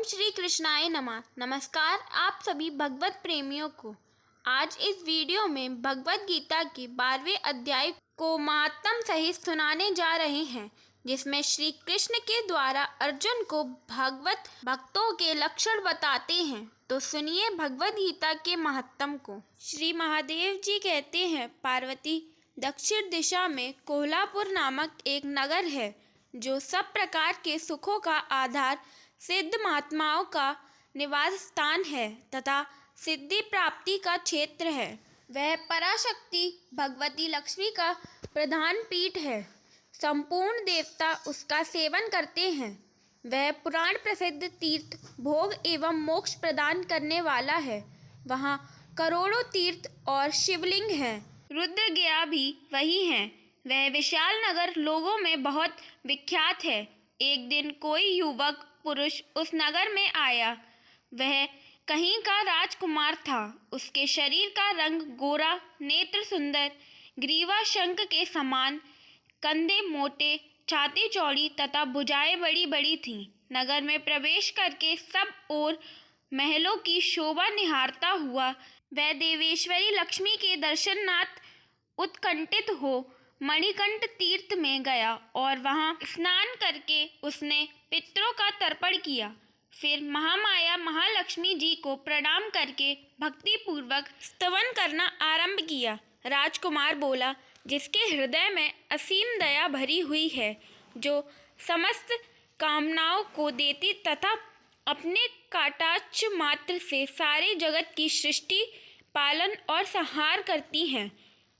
श्री कृष्णाय नमः। नमस्कार आप सभी भगवत प्रेमियों को। आज इस वीडियो में भगवत गीता के 12वें अध्याय को महात्म सहित सुनाने जा रहे हैं, जिसमें श्री कृष्ण के द्वारा अर्जुन को भगवत भक्तों के लक्षण बताते हैं। तो सुनिए भगवत गीता के महात्म को। श्री महादेव जी कहते हैं, पार्वती, दक्षिण दिशा में कोल्हापुर नामक एक नगर है, जो सब प्रकार के सुखों का आधार, सिद्ध महात्माओं का निवास स्थान है तथा सिद्धि प्राप्ति का क्षेत्र है। वह पराशक्ति भगवती लक्ष्मी का प्रधान पीठ है। संपूर्ण देवता उसका सेवन करते हैं। वह पुराण प्रसिद्ध तीर्थ भोग एवं मोक्ष प्रदान करने वाला है। वहाँ करोड़ों तीर्थ और शिवलिंग हैं। रुद्र गया भी वही है। वह विशाल नगर लोगों में बहुत विख्यात है। एक दिन कोई युवक पुरुष उस नगर में आया। वह कहीं का राजकुमार था। उसके शरीर का रंग गोरा, नेत्र सुंदर, ग्रीवा शंख के समान, कंधे मोटे, छाती चौड़ी तथा भुजाएं बड़ी बड़ी थीं। नगर में प्रवेश करके सब ओर महलों की शोभा निहारता हुआ वह देवेश्वरी लक्ष्मी के दर्शनार्थ उत्कंठित हो मणिकंठ तीर्थ में गया और वहां स्नान करके उसने पितरों का तर्पण किया। फिर महामाया महालक्ष्मी जी को प्रणाम करके भक्ति पूर्वक स्तवन करना आरंभ किया। राजकुमार बोला, जिसके हृदय में असीम दया भरी हुई है, जो समस्त कामनाओं को देती तथा अपने कटाक्ष मात्र से सारे जगत की सृष्टि, पालन और संहार करती हैं,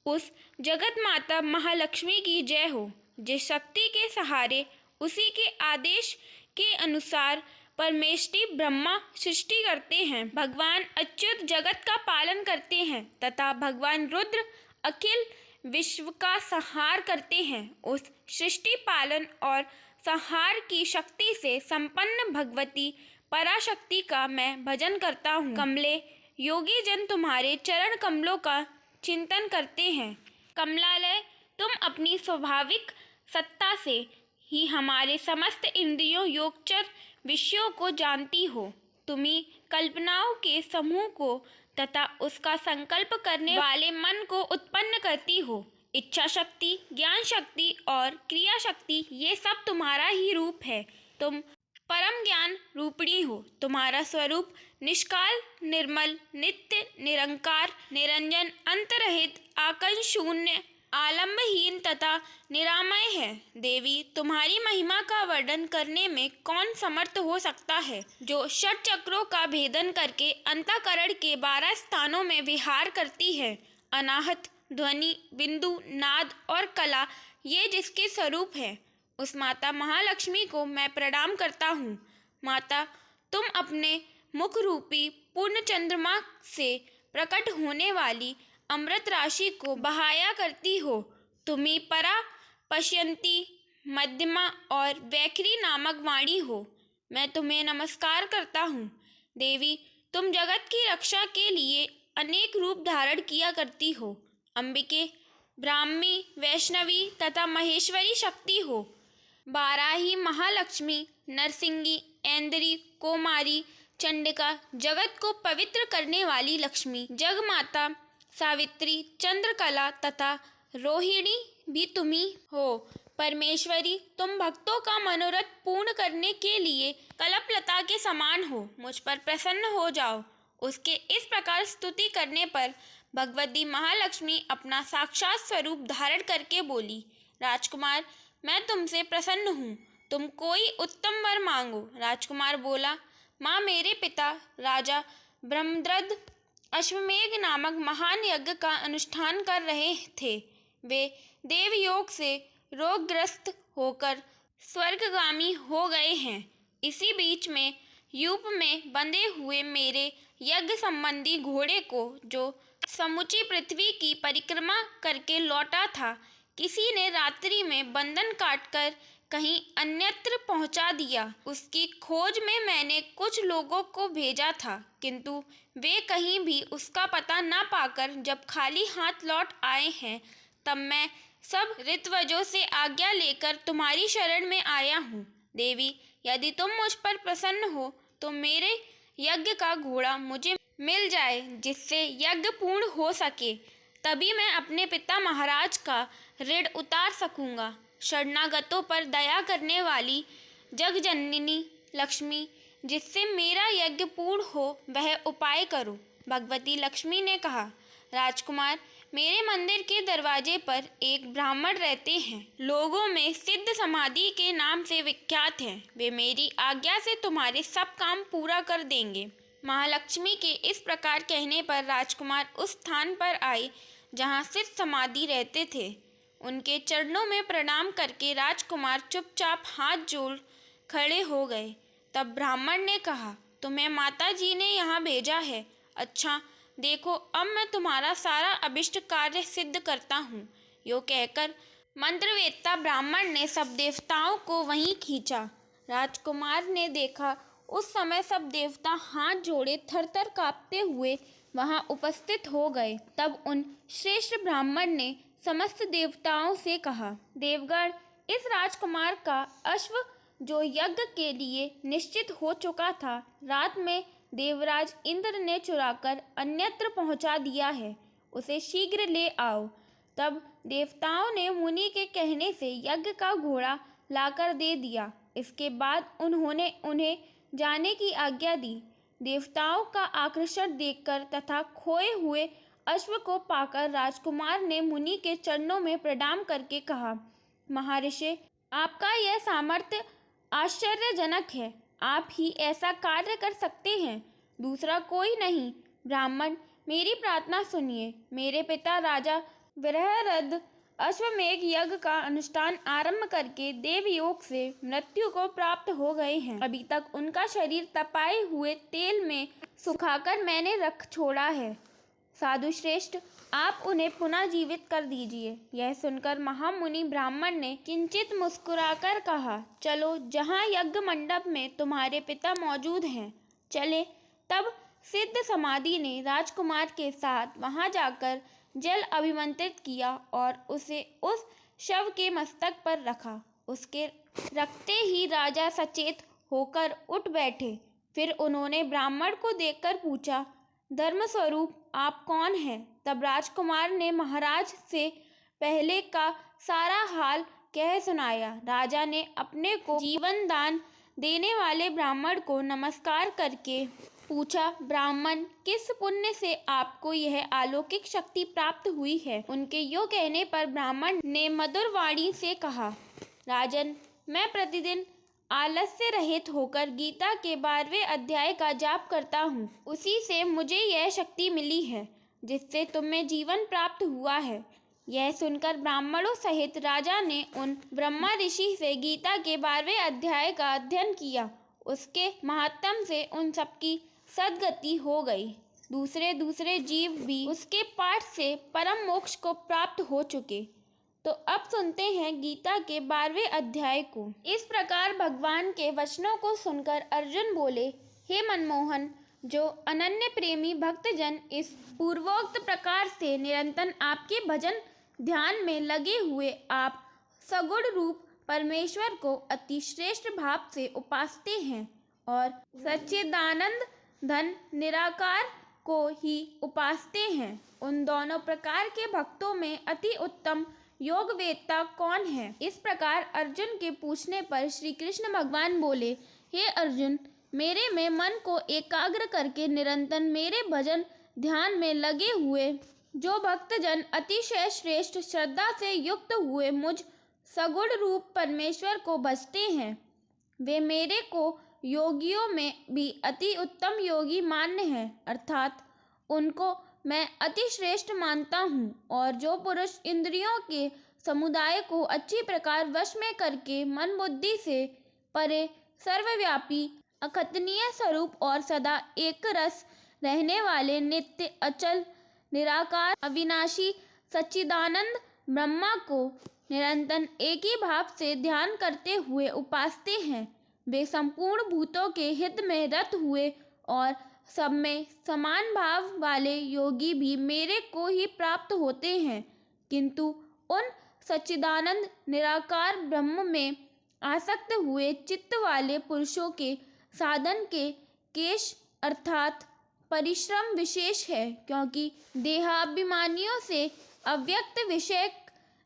उस जगत माता महालक्ष्मी की जय हो। जिस शक्ति के सहारे उसी के आदेश के अनुसार परमेष्टि ब्रह्मा सृष्टि करते हैं, भगवान अच्युत जगत का पालन करते हैं तथा भगवान रुद्र अखिल विश्व का संहार करते हैं, उस सृष्टि पालन और संहार की शक्ति से संपन्न भगवती पराशक्ति का मैं भजन करता हूँ। कमले योगी जन तुम्हारे चरण कमलों का चिंतन करते हैं। कमलालय, तुम अपनी स्वाभाविक सत्ता से ही हमारे समस्त इंद्रियों योगचर विषयों को जानती हो। तुम्ही कल्पनाओं के समूह को तथा उसका संकल्प करने वाले मन को उत्पन्न करती हो। इच्छा शक्ति, ज्ञान शक्ति और क्रिया शक्ति, ये सब तुम्हारा ही रूप है। तुम परम ज्ञान रूपिणी हो। तुम्हारा स्वरूप निष्काल, निर्मल, नित्य, निरंकार, निरंजन, अंतरहित, आकंठ शून्य, आलंबहीन तथा निरामय है। देवी, तुम्हारी महिमा का वर्णन करने में कौन समर्थ हो सकता है, जो षट चक्रों का भेदन करके अंतःकरण के 12 स्थानों में विहार करती है। अनाहत, ध्वनि, बिंदु, नाद और कला, ये जिसके स्वरूप है, उस माता महालक्ष्मी को मैं प्रणाम करता हूँ। माता, तुम अपने मुख रूपी पूर्ण चंद्रमा से प्रकट होने वाली अमृत राशि को बहाया करती हो। तुम्ही परा, पश्यंती, मध्यमा और वैखरी नामक वाणी हो। मैं तुम्हें नमस्कार करता हूँ। देवी, तुम जगत की रक्षा के लिए अनेक रूप धारण किया करती हो। अंबिके, ब्राह्मी, वैष्णवी तथा महेश्वरी शक्ति हो। बाराही महालक्ष्मी, नरसिंगी, ऐंद्री, कोमारी, चंडिका, जगत को पवित्र करने वाली लक्ष्मी, जगमाता, सावित्री, चंद्रकला तथा रोहिणी भी तुम्ही हो। परमेश्वरी, तुम भक्तों का मनोरथ पूर्ण करने के लिए कल्पलता के समान हो। मुझ पर प्रसन्न हो जाओ। उसके इस प्रकार स्तुति करने पर भगवती महालक्ष्मी अपना साक्षात स्वरूप धारण करके बोली, राजकुमार, मैं तुमसे प्रसन्न हूँ। तुम कोई उत्तम वर मांगो। राजकुमार बोला, माँ, मेरे पिता राजा ब्रह्मद्रथ अश्वमेघ नामक महान यज्ञ का अनुष्ठान कर रहे थे। वे देवयोग से रोगग्रस्त होकर स्वर्गगामी हो गए हैं। इसी बीच में यूप में बंधे हुए मेरे यज्ञ संबंधी घोड़े को, जो समूची पृथ्वी की परिक्रमा करके लौटा था, किसी ने रात्रि में बंधन काटकर कहीं अन्यत्र पहुंचा दिया। उसकी खोज में मैंने कुछ लोगों को भेजा था, किंतु वे कहीं भी उसका पता न पाकर जब खाली हाथ लौट आए हैं, तब मैं सब ऋत्वजों से आज्ञा लेकर तुम्हारी शरण में आया हूँ। देवी, यदि तुम मुझ पर प्रसन्न हो तो मेरे यज्ञ का घोड़ा मुझे मिल जाए जिससे यज्ञ पूर्ण हो सके, तभी मैं अपने पिता महाराज का ऋण उतार सकूंगा। शरणागतों पर दया करने वाली जगजननी लक्ष्मी, जिससे मेरा यज्ञ पूर्ण हो, वह उपाय करो। भगवती लक्ष्मी ने कहा, राजकुमार, मेरे मंदिर के दरवाजे पर एक ब्राह्मण रहते हैं। लोगों में सिद्ध समाधि के नाम से विख्यात हैं। वे मेरी आज्ञा से तुम्हारे सब काम पूरा कर देंगे। महालक्ष्मी के इस प्रकार कहने पर राजकुमार उस स्थान पर आए जहाँ सिद्ध समाधि रहते थे। उनके चरणों में प्रणाम करके राजकुमार चुपचाप हाथ जोड़ खड़े हो गए। तब ब्राह्मण ने कहा, तुम्हें माता जी ने यहाँ भेजा है। अच्छा, देखो, अब मैं तुम्हारा सारा अभिष्ट कार्य सिद्ध करता हूँ। यो कहकर मंत्रवेत्ता ब्राह्मण ने सब देवताओं को वहीं खींचा। राजकुमार ने देखा, उस समय सब देवता हाथ जोड़े थरथर कांपते हुए वहां उपस्थित हो गए। तब उन श्रेष्ठ ब्राह्मण ने समस्त देवताओं से कहा, देवगण, इस राजकुमार का अश्व जो यज्ञ के लिए निश्चित हो चुका था, रात में देवराज इंद्र ने चुराकर अन्यत्र पहुंचा दिया है। उसे शीघ्र ले आओ। तब देवताओं ने मुनि के कहने से यज्ञ का घोड़ा लाकर दे दिया। इसके बाद उन्होंने उन्हें जाने की आज्ञा दी। देवताओं का आकर्षण देखकर तथा खोए हुए अश्व को पाकर राजकुमार ने मुनि के चरणों में प्रणाम करके कहा, महर्षि, आपका यह सामर्थ्य आश्चर्यजनक है। आप ही ऐसा कार्य कर सकते हैं, दूसरा कोई नहीं। ब्राह्मण, मेरी प्रार्थना सुनिए। मेरे पिता राजा विरहरद अश्वमेघ यज्ञ का अनुष्ठान आरंभ करके देवयोग से मृत्यु को प्राप्त हो गए हैं। अभी तक उनका शरीर तपाए हुए तेल में सुखाकर मैंने रख छोड़ा है। साधु श्रेष्ठ, आप उन्हें पुनः जीवित कर दीजिए। यह सुनकर महामुनि ब्राह्मण ने किंचित मुस्कुराकर कहा, चलो, जहाँ यज्ञ मंडप में तुम्हारे पिता मौजूद हैं, चले। तब सिद्ध समाधि ने राजकुमार के साथ वहां जाकर जल अभिमंत्रित किया और उसे उस शव के मस्तक पर रखा। उसके रखते ही राजा सचेत होकर उठ बैठे। फिर उन्होंने ब्राह्मण को देखकर पूछा, धर्मस्वरूप, आप कौन हैं? तब राजकुमार ने महाराज से पहले का सारा हाल कह सुनाया। राजा ने अपने को जीवन दान देने वाले ब्राह्मण को नमस्कार करके पूछा, ब्राह्मण, किस पुण्य से आपको यह अलौकिक शक्ति प्राप्त हुई है? उनके यो कहने पर ब्राह्मण ने मधुर वाणी से कहा, राजन, मैं प्रतिदिन आलस्य रहित होकर गीता के 12वें अध्याय का जाप करता हूँ। उसी से मुझे यह शक्ति मिली है जिससे तुम्हें जीवन प्राप्त हुआ है। यह सुनकर ब्राह्मणों सहित राजा ने उन ब्रह्मा ऋषि से गीता के 12वें अध्याय का अध्ययन किया। उसके महात्म से उन सबकी सद्गति हो गई। दूसरे दूसरे जीव भी उसके पाठ से परम मोक्ष को प्राप्त हो चुके। तो अब सुनते हैं गीता के 12वें अध्याय को। इस प्रकार भगवान के वचनों को सुनकर अर्जुन बोले, हे मनमोहन, जो अनन्य प्रेमी भक्तजन इस पूर्वोक्त प्रकार से निरंतर आपके भजन ध्यान में लगे हुए आप सगुण रूप परमेश्वर को अति श्रेष्ठ भाव से उपासते हैं और सच्चिदानंद धन निराकार को ही उपासते हैं, उन दोनों प्रकार के भक्तों में अति उत्तम योग वेदता कौन है? इस प्रकार अर्जुन के पूछने पर श्री कृष्ण भगवान बोले, हे अर्जुन, मेरे में मन को एकाग्र करके निरंतर मेरे भजन ध्यान में लगे हुए जो भक्तजन अतिशय श्रेष्ठ श्रद्धा से युक्त हुए मुझ सगुण रूप परमेश्वर को भजते हैं, वे मेरे को योगियों में भी अति उत्तम योगी मान्य हैं। अर्थात उनको मैं अति श्रेष्ठ मानता हूँ। और जो पुरुष इंद्रियों के समुदाय को अच्छी प्रकार वश में करके मन बुद्धि से परे सर्वव्यापी अखतनीय स्वरूप और सदा एक रस रहने वाले नित्य अचल निराकार अविनाशी सच्चिदानंद ब्रह्मा को निरंतर एक ही भाव से ध्यान करते हुए उपासते हैं, वे संपूर्ण भूतों के हित में रत हुए और सब में समान भाव वाले योगी भी मेरे को ही प्राप्त होते हैं। किंतु उन सच्चिदानंद निराकार ब्रह्म में आसक्त हुए चित्त वाले पुरुषों के साधन के केश अर्थात परिश्रम विशेष है, क्योंकि देहाभिमानियों से अव्यक्त विषय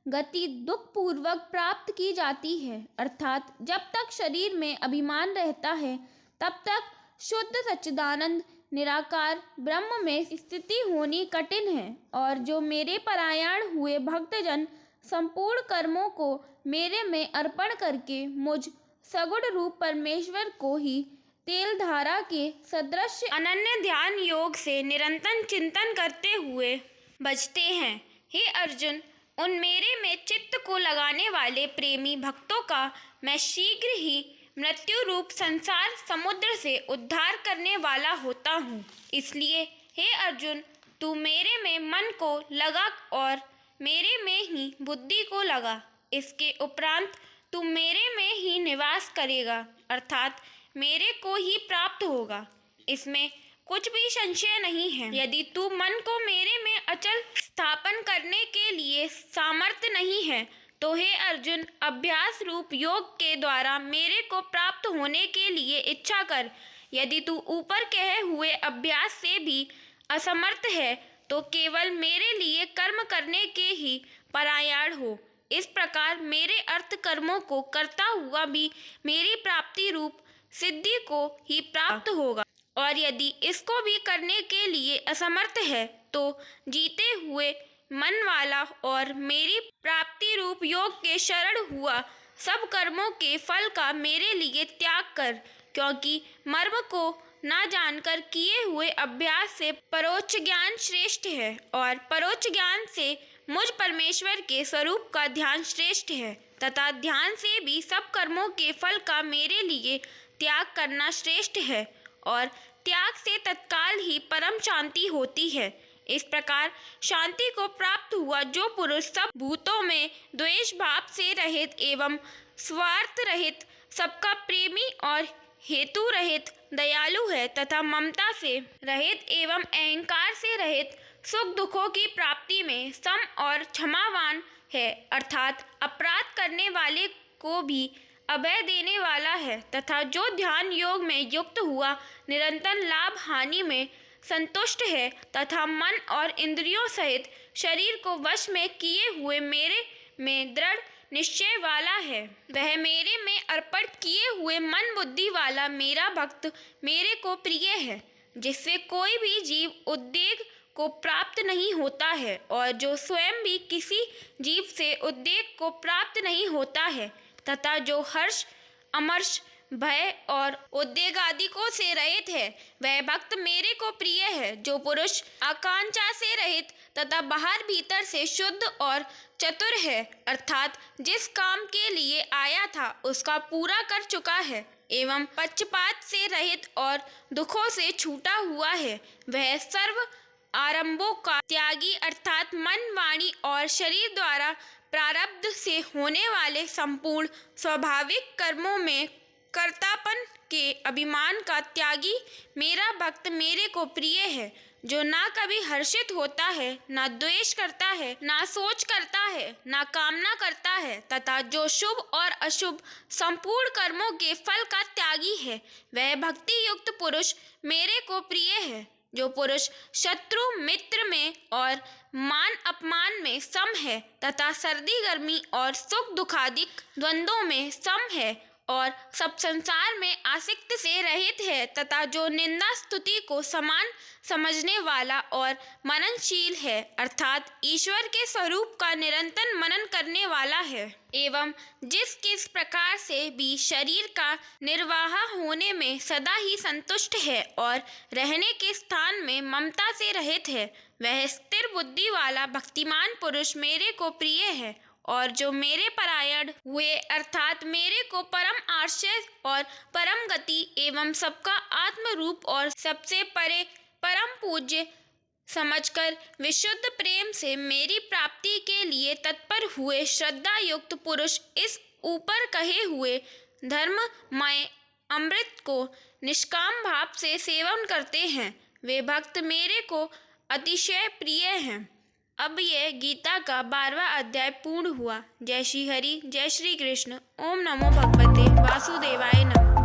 गति दुख पूर्वक प्राप्त की जाती है, अर्थात जब तक शरीर में अभिमान रहता है तब तक शुद्ध सच्चिदानंद निराकार ब्रह्म में स्थिति होनी कठिन है। और जो मेरे परायण हुए भक्तजन संपूर्ण कर्मों को मेरे में अर्पण करके मुझ सगुण रूप परमेश्वर को ही तेल धारा के सदृश अनन्य ध्यान योग से निरंतर चिंतन करते हुए बचते हैं, हे अर्जुन, उन मेरे में चित्त को लगाने वाले प्रेमी भक्तों का मैं शीघ्र ही मृत्यु रूप संसार समुद्र से उद्धार करने वाला होता हूँ। इसलिए हे अर्जुन, तू मेरे में मन को लगा और मेरे में ही बुद्धि को लगा। इसके उपरांत तू मेरे में ही निवास करेगा, अर्थात मेरे को ही प्राप्त होगा। इसमें कुछ भी संशय नहीं है। यदि तू मन को मेरे में अचल स्थापन करने के लिए सामर्थ्य नहीं है तो हे अर्जुन, अभ्यास रूप योग के द्वारा मेरे को प्राप्त होने के लिए इच्छा कर। यदि तू ऊपर कहे हुए अभ्यास से भी असमर्थ है तो केवल मेरे लिए कर्म करने के ही परायण हो। इस प्रकार मेरे अर्थ कर्मों को करता हुआ भी मेरी प्राप्ति रूप सिद्धि को ही प्राप्त होगा। और यदि इसको भी करने के लिए असमर्थ है तो जीते हुए मन वाला और मेरी प्राप्ति रूप योग के शरण हुआ सब कर्मों के फल का मेरे लिए त्याग कर, क्योंकि मर्म को न जानकर किए हुए अभ्यास से परोक्ष ज्ञान श्रेष्ठ है और परोक्ष ज्ञान से मुझ परमेश्वर के स्वरूप का ध्यान श्रेष्ठ है, तथा ध्यान से भी सब कर्मों के फल का मेरे लिए त्याग करना श्रेष्ठ है और त्याग से तत्काल ही परम शांति होती है। इस प्रकार शांति को प्राप्त हुआ जो पुरुष सब भूतों में द्वेष भाव से रहित एवं स्वार्थ रहित, सबका प्रेमी और हेतु रहित दयालु है तथा ममता से रहित एवं अहंकार से रहित, सुख दुखों की प्राप्ति में सम और क्षमावान है, अर्थात अपराध करने वाले को भी अभय देने वाला है, तथा जो ध्यान योग में युक्त हुआ निरंतर लाभ हानि में संतुष्ट है तथा मन और इंद्रियों सहित शरीर को वश में किए हुए मेरे में दृढ़ निश्चय वाला है। वह मेरे में अर्पण किए हुए मन बुद्धि वाला मेरा भक्त मेरे को प्रिय है, जिससे कोई भी जीव उद्वेग को प्राप्त नहीं होता है और जो स्वयं भी किसी जीव से उद्वेग को प्राप्त नहीं होता है, तथा जो हर्ष अमर्ष भय और उद्वेग आदि को से रहित है, वह भक्त मेरे को प्रिय है। जो पुरुष आकांक्षा से रहित तथा बाहर भीतर से शुद्ध और चतुर है, अर्थात जिस काम के लिए आया था उसका पूरा कर चुका है एवं पक्षपात से रहित और दुखों से छूटा हुआ है, वह सर्व आरंभों का त्यागी, अर्थात मन वाणी और शरीर द्वारा प्रारब्ध से होने वाले संपूर्ण स्वाभाविक कर्मों में कर्तापन के अभिमान का त्यागी मेरा भक्त मेरे को प्रिय है। जो ना कभी हर्षित होता है, ना द्वेष करता है, ना सोच करता है, ना कामना करता है, तथा जो शुभ और अशुभ संपूर्ण कर्मों के फल का त्यागी है, वह भक्ति युक्त पुरुष मेरे को प्रिय है। जो पुरुष शत्रु मित्र में और मान अपमान में सम है तथा सर्दी गर्मी और सुख दुखादिक द्वंद्वों में सम है और सब संसार में आसक्ति से रहित है, तथा जो निंदा स्तुति को समान समझने वाला और मननशील है, अर्थात ईश्वर के स्वरूप का निरंतर मनन करने वाला है, एवं जिस किस प्रकार से भी शरीर का निर्वाह होने में सदा ही संतुष्ट है और रहने के स्थान में ममता से रहित है, वह स्थिर बुद्धि वाला भक्तिमान पुरुष मेरे को प्रिय है। और जो मेरे परायण हुए, अर्थात मेरे को परम आश्रय और परम गति एवं सबका आत्म रूप और सबसे परे परम पूज्य समझकर विशुद्ध प्रेम से मेरी प्राप्ति के लिए तत्पर हुए श्रद्धा युक्त पुरुष इस ऊपर कहे हुए धर्ममय अमृत को निष्काम भाव से सेवन करते हैं, वे भक्त मेरे को अतिशय प्रिय हैं। अब यह गीता का 12वां अध्याय पूर्ण हुआ। जय श्री हरि, जय श्री कृष्ण। ओम नमो भगवते वासुदेवाय नमः।